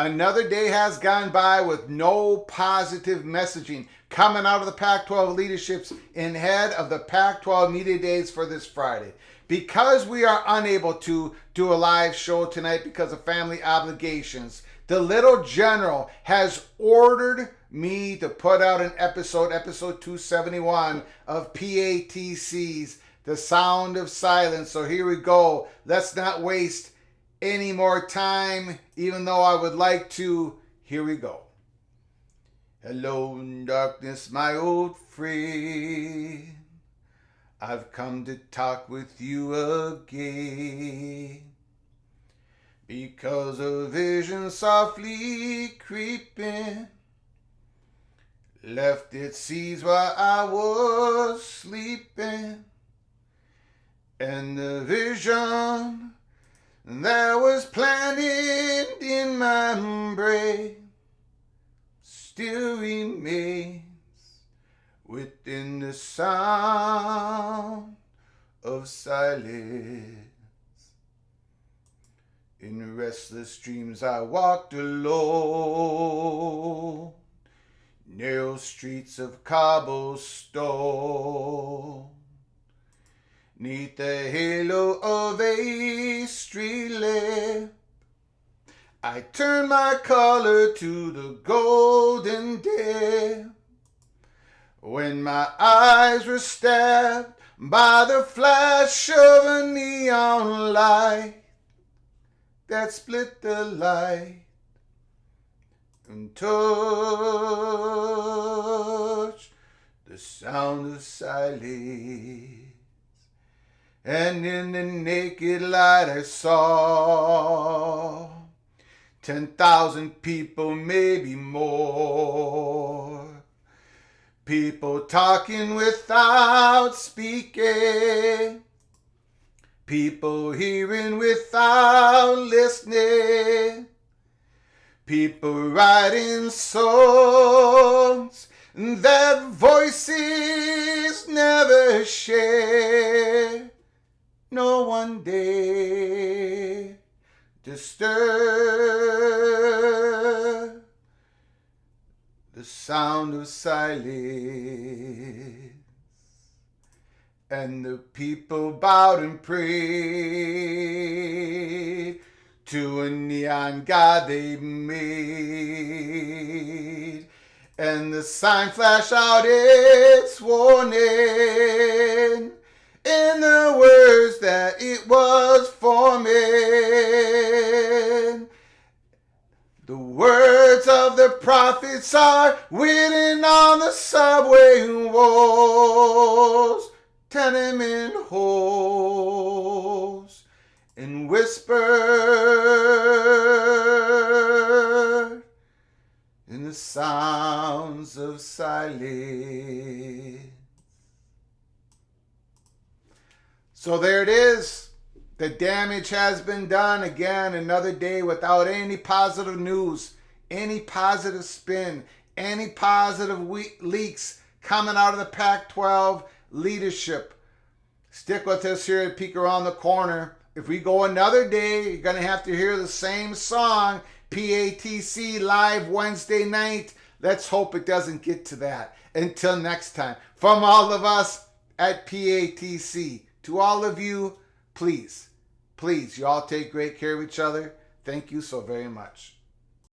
Another day has gone by with no positive messaging coming out of the Pac-12 leaderships in head of the Pac-12 media days for this Friday. Because we are unable to do a live show tonight because of family obligations, the little general has ordered me to put out an episode 271 of PATC's The Sound of Silence. So here we go. Let's not waste any more time, even though I would like to. Here we go. Hello, darkness, my old friend. I've come to talk with you again. Because a vision softly creeping left its seeds while I was sleeping. And the vision that was planted in my brain still remains within the sound of silence. In restless dreams I walked alone, narrow streets of cobblestone, neath the halo of a street lamp. I turned my color to the golden dim, when my eyes were stabbed by the flash of a neon light that split the light and touched the sound of silence. And in the naked light I saw 10,000 people, maybe more. People talking without speaking. People hearing without listening. People writing songs that voices never share. No one dare disturb the sound of silence. And the people bowed and prayed to a neon god they made. And the sign flashed out its warning in the words that it was forming. The words of the prophets are written on the subway walls, tenement halls, and whispered in the sounds of silence. So there it is. The damage has been done. Again, another day without any positive news, any positive spin, any positive leaks coming out of the Pac-12 leadership. Stick with us here at Peek Around the Corner. If we go another day, you're going to have to hear the same song, PATC live Wednesday night. Let's hope it doesn't get to that. Until next time, from all of us at PATC, to all of you, please, you all take great care of each other. Thank you so very much.